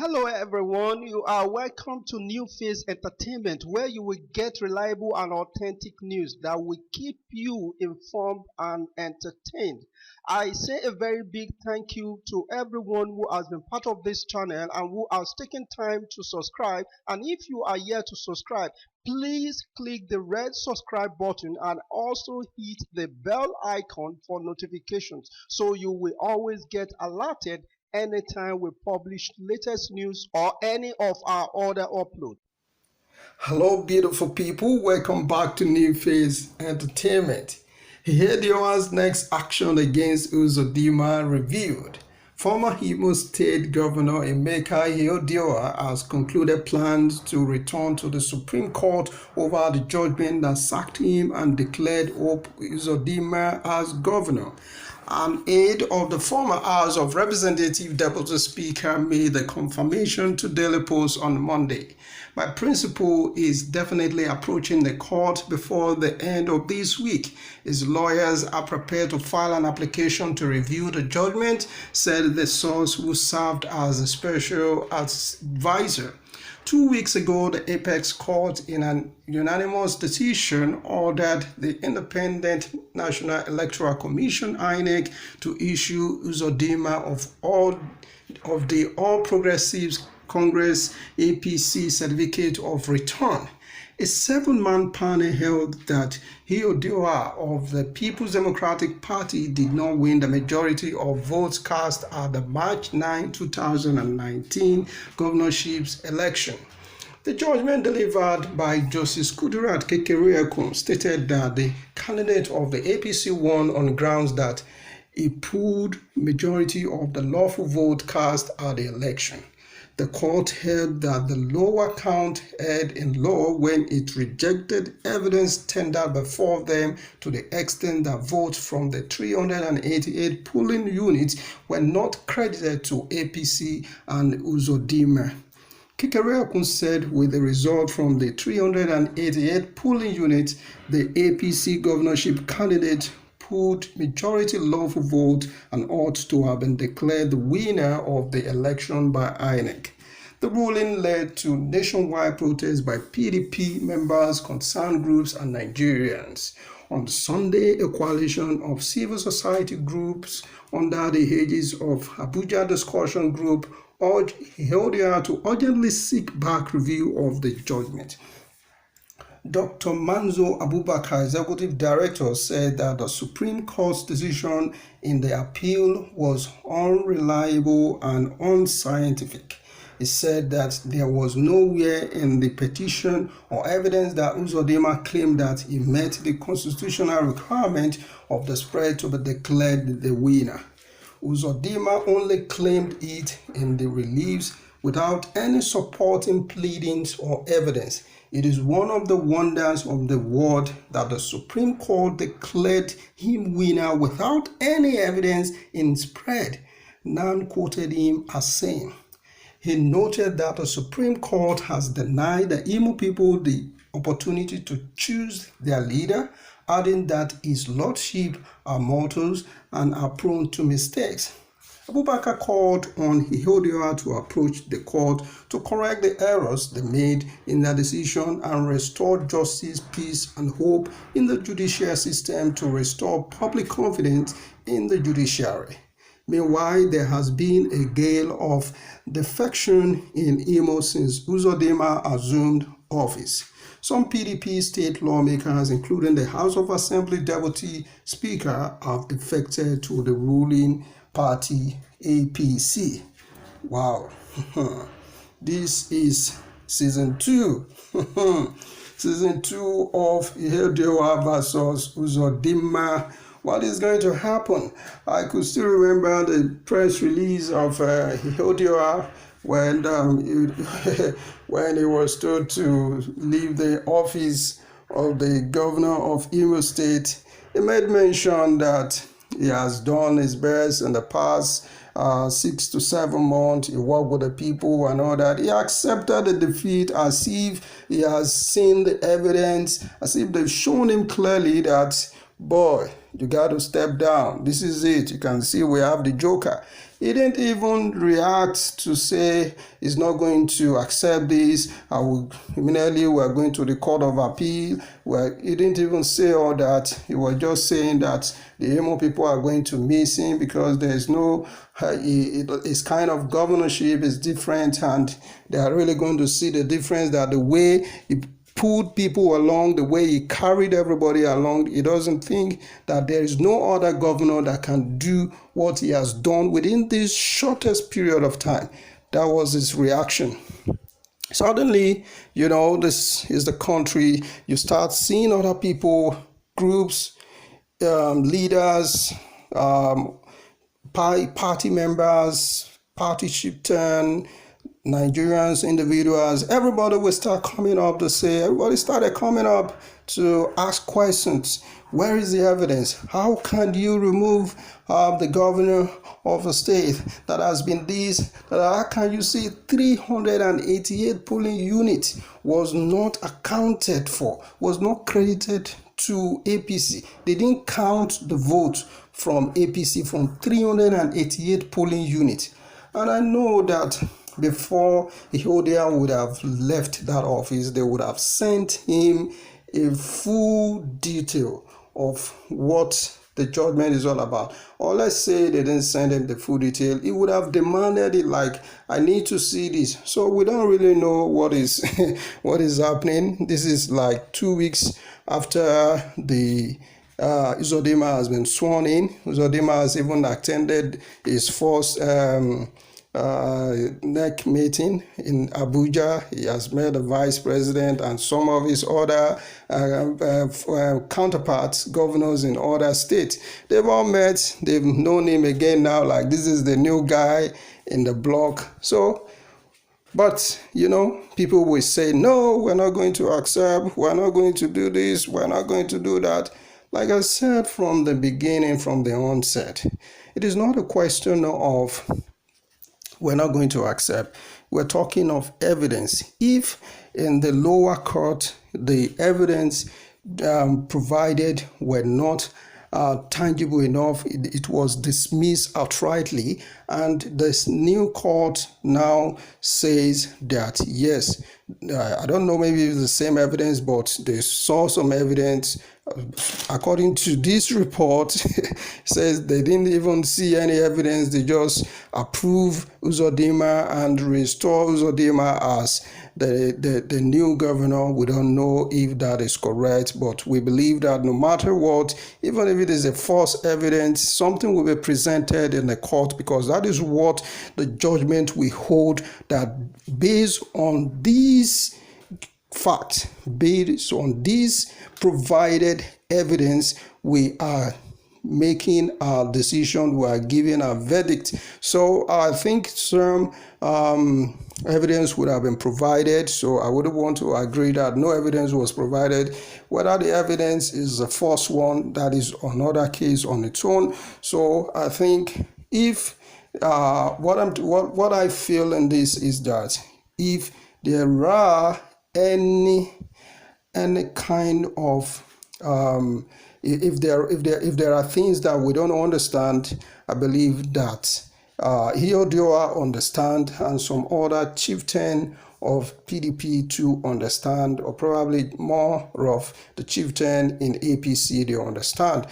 Hello everyone, you are welcome to New Phase Entertainment where you will get reliable and authentic news that will keep you informed and entertained. I say a very big thank you to everyone who has been part of this channel and who has taken time to subscribe, and if you are yet to subscribe, please click the red subscribe button and also hit the bell icon for notifications so you will always get alerted anytime we publish latest news or any of our other uploads. Hello, beautiful people. Welcome back to New Phase Entertainment. Ihedioha's next action against Uzodinma revealed. Former Imo State Governor Emeka Ihedioha has concluded plans to return to the Supreme Court over the judgment that sacked him and declared Uzodinma as governor. An aide of the former House of Representative Deputy Speaker made the confirmation to Daily Post on Monday. My principal is definitely approaching the court before the end of this week. His lawyers are prepared to file an application to review the judgment, said the source who served as a special advisor. 2 weeks ago, the Apex Court, in an unanimous decision, ordered the Independent National Electoral Commission (INEC) to issue Uzodinma of the All Progressives Congress APC certificate of return. A 7-man panel held that Ihedioha of the People's Democratic Party did not win the majority of votes cast at the March 9, 2019 governorship's election. The judgment delivered by Justice Kudirat Kekereekun stated that the candidate of the APC won on grounds that he pulled majority of the lawful vote cast at the election. The court held that the lower count erred in law when it rejected evidence tendered before them to the extent that votes from the 388 polling units were not credited to APC and Uzodinma. Kekereekun said with the result from the 388 polling units, the APC governorship candidate pulled majority lawful vote and ought to have been declared the winner of the election by INEC. The ruling led to nationwide protests by PDP members, concerned groups, and Nigerians. On Sunday, a coalition of civil society groups under the aegis of Abuja Discussion Group urged Ihedioha to urgently seek back review of the judgment. Dr. Manzo Abubakar, Executive Director, said that the Supreme Court's decision in the appeal was unreliable and unscientific. He said that there was nowhere in the petition or evidence that Uzodinma claimed that he met the constitutional requirement of the spread to be declared the winner. Uzodinma only claimed it in the reliefs without any supporting pleadings or evidence. It is one of the wonders of the world that the Supreme Court declared him winner without any evidence in spread. None quoted him as saying. He noted that the Supreme Court has denied the Imo people the opportunity to choose their leader, adding that his lordship are mortals and are prone to mistakes. Abubakar called on Ihedioha to approach the court to correct the errors they made in their decision and restore justice, peace, and hope in the judicial system to restore public confidence in the judiciary. Meanwhile, there has been a gale of defection in Imo since Uzodinma assumed office. Some PDP state lawmakers, including the House of Assembly Deputy Speaker, have defected to the ruling party APC. Wow. This is season 2. Season 2 of Ihedioha versus Uzodinma. What is going to happen? I could still remember the press release of Ihedioha when when he was told to leave the office of the governor of Imo State. He made mention that he has done his best in the past 6 to 7 months. He worked with the people and all that. He accepted the defeat as if he has seen the evidence, as if they've shown him clearly that boy, you got to step down. This is it. You can see we have the Joker. He didn't even react to say he's not going to accept this. I will immediately we're going to the Court of Appeal. Well, he didn't even say all that. He was just saying that the Imo people are going to miss him because there's no his kind of governorship is different, and they are really going to see the difference, that the way he pulled people along, the way he carried everybody along. He doesn't think that there is no other governor that can do what he has done within this shortest period of time. That was his reaction. Suddenly, this is the country. You start seeing other people, groups, leaders, party members, party chieftain, Nigerians, individuals, everybody will start coming up to say, everybody started coming up to ask questions. Where is the evidence? How can you remove the governor of a state that has been this? How can you see 388 polling units was not accounted for, was not credited to APC? They didn't count the votes from APC from 388 polling units. And I know that before Ihedioha would have left that office, they would have sent him a full detail of what the judgment is all about. Or let's say they didn't send him the full detail, he would have demanded it, like, I need to see this. So we don't really know what is what is happening. This is like 2 weeks after the Uzodinma has been sworn in. Uzodinma has even attended his first NEC meeting in Abuja. He has met the vice president and some of his other counterparts, governors in other states. They've all met. They've known him again now, like this is the new guy in the block. So, but people will say, no, we're not going to accept, we're not going to do this, we're not going to do that. Like I said from the beginning, from the onset, it is not a question of we're not going to accept. We're talking of evidence. If in the lower court the evidence provided were not tangible enough, it was dismissed outrightly, and this new court now says that yes, I don't know, maybe it's the same evidence, but they saw some evidence. According to this report, says they didn't even see any evidence. They just approve Uzodinma and restore Uzodinma as the new governor. We don't know if that is correct, but we believe that no matter what, even if it is a false evidence, something will be presented in the court, because that is what the judgment we hold, that based on these facts, based on this provided evidence, we are making our decision, we are giving a verdict. So I think some evidence would have been provided, so I wouldn't want to agree that no evidence was provided. Whether the evidence is a false one, that is another case on its own. So I think if what I feel in this is that if there are any kind of if there are things that we don't understand, I believe that Ihedioha understand, and some other chieftain of PDP to understand, or probably more of the chieftain in APC, they understand,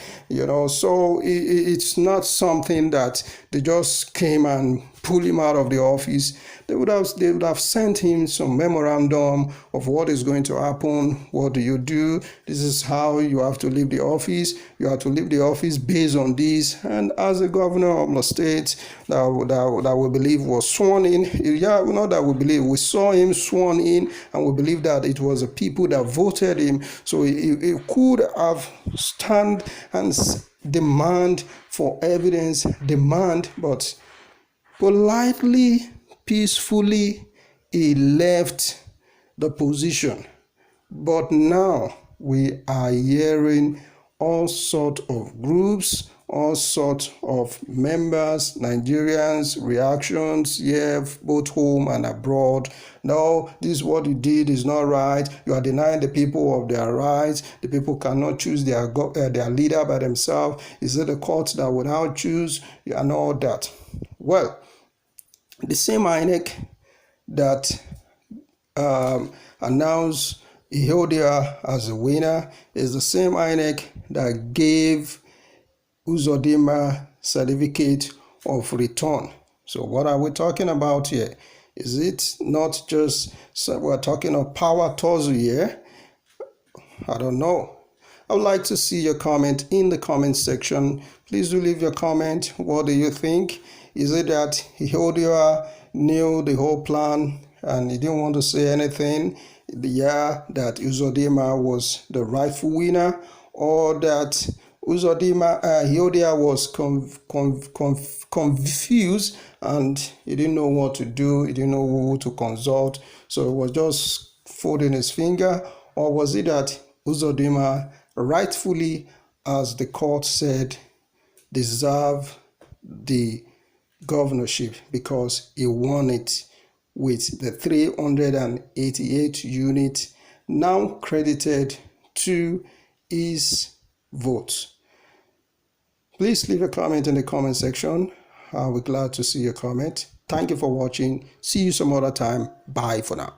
so it's not something that they just came and pull him out of the office. They would have sent him some memorandum of what is going to happen. What do you do? This is how you have to leave the office. You have to leave the office based on this. And as a governor of the state that we believe was sworn in, not that we believe, we saw him sworn in, and we believe that it was the people that voted him. So he could have stand and demand for evidence, but politely, peacefully, he left the position. But now we are hearing all sorts of groups, all sorts of members, Nigerians, reactions here, both home and abroad. No, this is what you did is not right. You are denying the people of their rights. The people cannot choose their leader by themselves. Is it the court that would now choose and all that? Well, the same INEC that announced Ihedioha as a winner is the same INEC that gave Uzodinma certificate of return. So what are we talking about here? Is it not just we're talking of power tussle here? I don't know. I would like to see your comment in the comment section. Please do leave your comment. What do you think? Is it that Ihedioha knew the whole plan and he didn't want to say anything? That Uzodinma was the rightful winner, or that Ihedioha was confused and he didn't know what to do, he didn't know who to consult, so he was just folding his finger? Or was it that Uzodinma rightfully, as the court said, deserved the governorship because he won it with the 388 units now credited to his votes? Please leave a comment in the comment section. I'll be glad to see your comment. Thank you for watching. See you some other time. Bye for now.